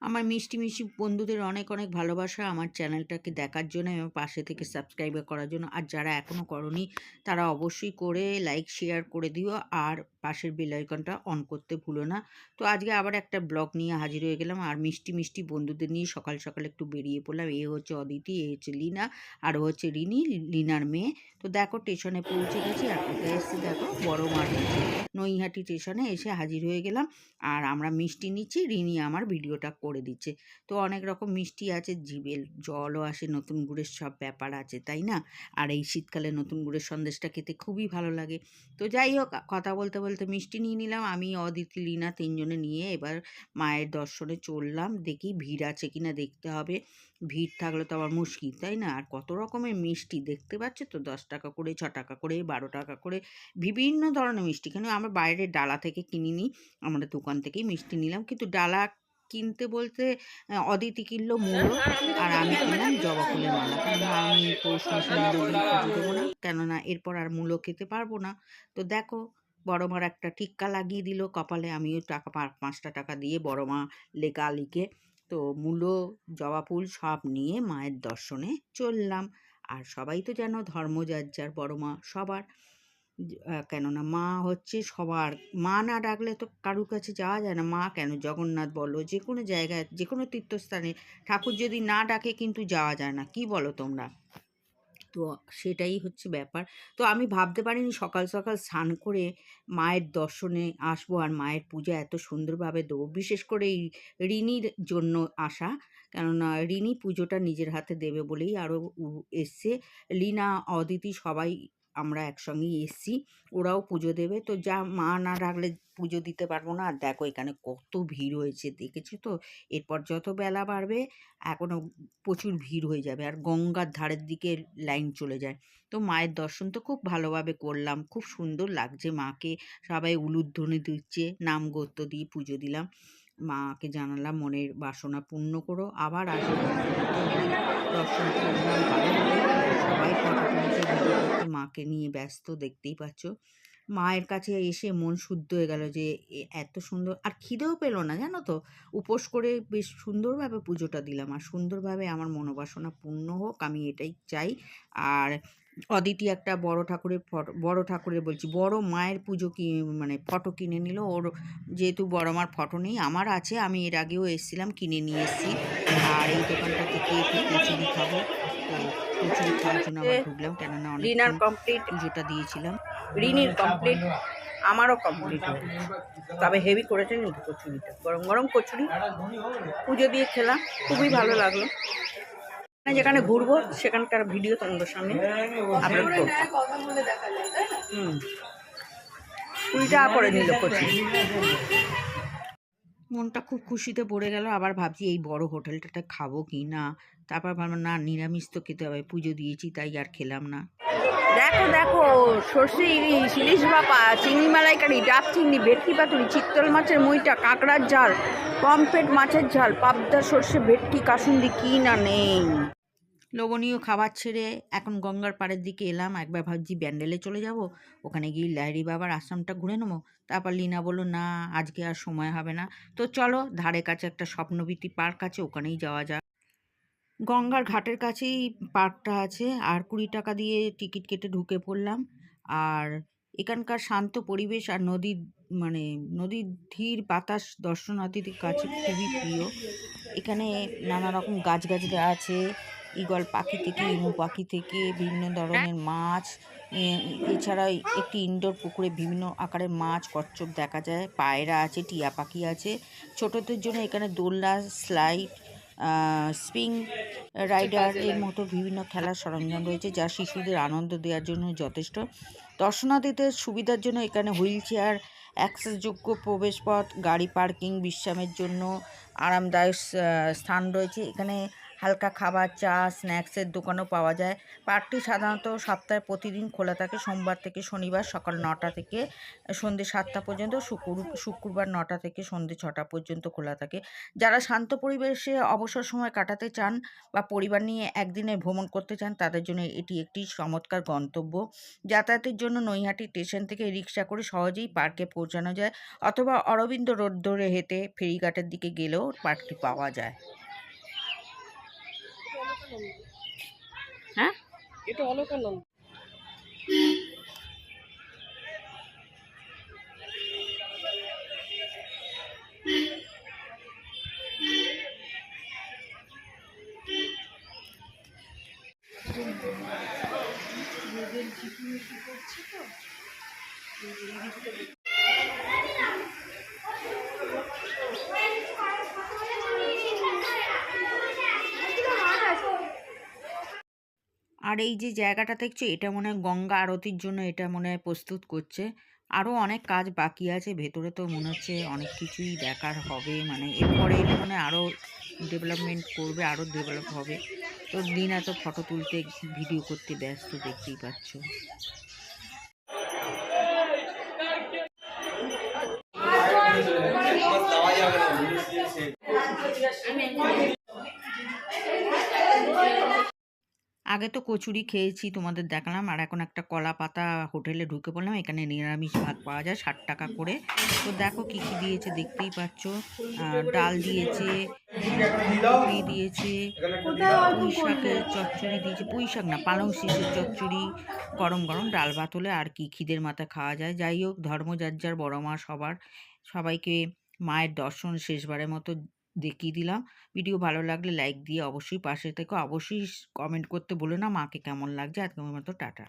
আমার মিষ্টি, মিষ্টি বন্ধুদের অনেক, অনেক ভালোবাসা আমার চ্যানেলটাকে দেখার জন্য এবং পাশে থেকে সাবস্ক্রাইব করার জন্য। আর যারা এখনও করোনি তারা অবশ্যই করে লাইক, শেয়ার করে দিও আর পাশের বেল আইকনটা অন করতে ভুলো না। তো আজকে আবার একটা ব্লগ নিয়ে হাজির হয়ে গেলাম আর মিষ্টি, মিষ্টি বন্ধুদের নিয়ে সকাল, সকাল একটু বেরিয়ে পড়লাম। এ হচ্ছে অদিতি, এ হচ্ছে লীনা আর ও হচ্ছে রিনি, লীনার মেয়ে। তো দেখো স্টেশনে পৌঁছে গেছি আর কোথায় এসেছি দেখো বড় মাঠ হচ্ছে নৈহাটি স্টেশনে এসে হাজির হয়ে গেলাম। আর আমরা মিষ্টি নিচ্ছি, রিনি আমার ভিডিওটা করে দিচ্ছে। তো অনেক রকম মিষ্টি আছে, জিভের জলও আসে, নতুন গুড়ের সব ব্যাপার আছে তাই না? আর এই শীতকালে নতুন গুড়ের সন্দেশটা খেতে খুবই ভালো লাগে। তো যাই হোক, কথা বলতে বলতে মিষ্টি নিয়ে নিলাম। আমি, অদিতি, লীনা তিনজনে নিয়ে এবার মায়ের দর্শনে চললাম। দেখি ভিড় আছে কিনা দেখতে হবে। ভিড় থাকলে তো আবার মুশকিল তাই না? আর কত রকমের মিষ্টি দেখতে পাচ্ছ তো, 10 টাকা করে, 6 টাকা করে, 12 টাকা করে, বিভিন্ন ধরনের মিষ্টি। কিন্তু আমরা বাইরের ডালা থেকে কিনিনি, আমরা দোকান থেকেই মিষ্টি নিলাম। কিন্তু ডালা কিনতে বলতে অদিতি কিনলো মূলো আর আমি কিনলাম জবা ফুলের মালা। কেননা আমি পৌষ মাসে মূলো দিয়ে পুজো দেবো না, কেননা এরপর আর মূলো খেতে পারবো না। তো দেখো, বড় মার একটা টিক্কা লাগিয়ে দিল কপালে, আমিও টাকা 5টা টাকা দিয়ে বড় মা লেখা লিখে তো মূলো, জবা ফুল সব নিয়ে মায়ের দর্শনে চললাম। আর সবাই তো যেন ধর্ম যার যার, বড় মা সবার। কেননা মা হচ্ছে সবার, মা না ডাকলে তো কারুর কাছে যাওয়া যায় না। মা কেন, জগন্নাথ বলো, যে কোনো জায়গায়, যে কোনো তীর্থস্থানে ঠাকুর যদি না ডাকে কিন্তু যাওয়া যায় না, কি বলো তোমরা? তো সেটাই হচ্ছে ব্যাপার। তো আমি ভাবতে পারিনি সকাল সকাল স্নান করে মায়ের দর্শনে আসবো আর মায়ের পূজা এত সুন্দরভাবে দেবো। বিশেষ করে এই রিনির জন্য আসা, কেননা রিনি পুজোটা নিজের হাতে দেবে বলেই আরও এসছে। লীনা, অদিতি সবাই আমরা একসঙ্গেই এসছি, ওরাও পুজো দেবে। তো যা মা না ডাকলে পুজো দিতে পারবো না। আর দেখো এখানে কত ভিড় হয়েছে, দেখেছো তো? এরপর যত বেলা বাড়বে এখনও প্রচুর ভিড় হয়ে যাবে আর গঙ্গার ধারের দিকে লাইন চলে যায়। তো মায়ের দর্শন তো খুব ভালোভাবে করলাম, খুব সুন্দর লাগছে মাকে। সবাই উলুধ্বনি দিচ্ছে, নাম গোত্র দিয়ে পুজো দিলাম। মাকে জানালাম মনের বাসনা পূর্ণ করো, আবার আশীর্বাদ করতে হবে। দর্শন করলাম ভালোভাবে। সবাই ফটো তুলছে, ভিডিও করতে, মাকে নিয়ে ব্যস্ত, দেখতেই পাচ্ছ। মায়ের কাছে এসে মন শুদ্ধ হয়ে গেল যে এত সুন্দর, আর খিদেও পেল না জানো তো। উপোস করে বেশ সুন্দরভাবে পুজোটা দিলাম আর সুন্দরভাবে আমার মনোবাসনা পূর্ণ হোক, আমি এটাই চাই। আর অদিতি একটা বড় ঠাকুরের ফটো, বড় ঠাকুরের বলছি, বড় মায়ের পুজো কি মানে ফটো কিনে নিল ওর। যেহেতু বড় মার ফটো নেই, আমার আছে, আমি এর আগেও এসেছিলাম, কিনে নিয়ে এসেছি। আর এই দোকানটা থেকে একটু কচুরি খাবো। তো কচুরি খাওয়ার জন্য আবার ঢুকলাম, কেননা রিনার অনেকক্ষণ কমপ্লিট, পুজোটা দিয়েছিলাম। রিনির কমপ্লিট, আমারও কমপ্লিট হয়ে গেছে। তবে হেভি করেছে নি কচুরিটা, গরম গরম কচুরি পুজো দিয়ে খেলাম, খুবই ভালো লাগলো। যেখানে ঘুরবো সেখানকার ভিডিও তোমাদের সামনে আপলোড করবো। 20 টাকা করে নিল কচুরি। মনটা খুব খুশিতে পড়ে গেল। আবার ভাবছি এই বড় হোটেলটাতে খাবো কি না। তারপর ভাবলাম না, নিরামিষ তো খেতে হবে, পুজো দিয়েছি তাই আর খেলাম না। দেখো দেখো, সর্ষে ইলিশ, ইলিশ ভাপা, চিংড়ি মালাইকারি, ডাব চিংড়ি, ভেটকি পাতুরি, চিত্তল মাছের মুইটা, কাঁকড়ার ঝাল, পমফ্রেট মাছের ঝাল, পাবদা সর্ষে ভেটকি, কাসুন্দি, কি না নেই। লোভনীয় খাবার ছেড়ে এখন গঙ্গার পাড়ের দিকে এলাম। একবার ভাবছি ব্যান্ডেলে চলে যাব, ওখানে গিয়ে লাহিড়ী বাবার আশ্রমটা ঘুরে নেবো। তারপর লীনা বললো না, আজকে আর সময় হবে না। তো চলো, ধারে কাছে একটা স্বপ্নবীতি পার্ক আছে, ওখানেই যাওয়া যাক। গঙ্গার ঘাটের কাছেই পার্কটা আছে আর 20 টাকা দিয়ে টিকিট কেটে ঢুকে পড়লাম। আর এখানকার শান্ত পরিবেশ আর নদীর মানে নদীর ধীর বাতাস দর্শনার্থীদের কাছে খুবই প্রিয়। এখানে নানা রকম গাছগাছরা আছে, ঈগল পাখি থেকে ইমু পাখি থেকে বিভিন্ন ধরনের মাছ। এছাড়া একটি ইনডোর পুকুরে বিভিন্ন আকারের মাছ, কচ্ছপ দেখা যায়, পায়রা আছে, টিয়া পাখি আছে। ছোটদের জন্য এখানে দোলনা, স্লাইড, স্প্রিং রাইডার এর মতো বিভিন্ন খেলার সরঞ্জাম রয়েছে, যা শিশুদের আনন্দ দেওয়ার জন্য যথেষ্ট। দর্শনার্থীদের সুবিধার জন্য এখানে হুইল চেয়ার, অ্যাক্সেসযোগ্য প্রবেশপথ, গাড়ি পার্কিং, বিশ্রামের জন্য আরামদায়ক স্থান রয়েছে। এখানে হালকা খাবার, চা, স্ন্যাক্সের দোকানও পাওয়া যায়। পার্কটি সাধারণত সপ্তাহে প্রতিদিন খোলা থাকে। সোমবার থেকে শনিবার সকাল ৯টা থেকে সন্ধ্যে ৭টা পর্যন্ত, শুক্রবার ৯টা থেকে সন্ধ্যে ৬টা পর্যন্ত খোলা থাকে। যারা শান্ত পরিবেশে অবসর সময় কাটাতে চান বা পরিবার নিয়ে একদিনের ভ্রমণ করতে চান, তাদের জন্য এটি একটি চমৎকার গন্তব্য। যাতায়াতের জন্য নৈহাটি স্টেশন থেকে রিক্সা করে সহজেই পার্কে পৌঁছানো যায়, অথবা অরবিন্দ রোড ধরে হেঁটে ফেরিঘাটের দিকে গেলেও পার্কটি পাওয়া যায়। হ্যাঁ, এটা অলকানন্দ। আর এই যে জায়গাটা দেখছো, এটা মনে হয় গঙ্গা আরতির জন্য এটা মনে হয় প্রস্তুত করছে। আরও অনেক কাজ বাকি আছে ভেতরে, তো মনে হচ্ছে অনেক কিছুই দেখার হবে, মানে এরপরে এলে মানে আরও ডেভেলপমেন্ট করবে, আরও ডেভেলপ হবে। তো দিন এত ফটো তুলতে ভিডিও করতে ব্যস্ত, দেখতেই পাচ্ছ। আগে তো কচুরি খেয়েছি, তোমাদের দেখালাম। আর এখন একটা কলা পাতা হোটেলে ঢুকে পড়লাম। এখানে নিরামিষ ভাত পাওয়া যায় ৬০ টাকা করে। তো দেখো কি কি দিয়েছে, দেখতেই পাচ্ছ। ডাল দিয়েছে, পুরি দিয়েছে, পুঁই শাকের চচ্চড়ি দিয়েছে, পুঁই শাক না, পালং শীষের চচ্চড়ি, গরম গরম ডাল ভাত হলে আর কি খিদের মাথায় খাওয়া যায়। যাই হোক, ধর্ম যার যার, বড় মা সবার, সবাইকে মায়ের দর্শন শেষবারের মতো দেখিয়ে দিলাম। ভিডিও ভালো লাগলে লাইক দিয়ে অবশ্যই পাশে থেকো। অবশ্যই কমেন্ট করতে ভুলো না মাকে কেমন লাগছে। আজকের মতো টাটা।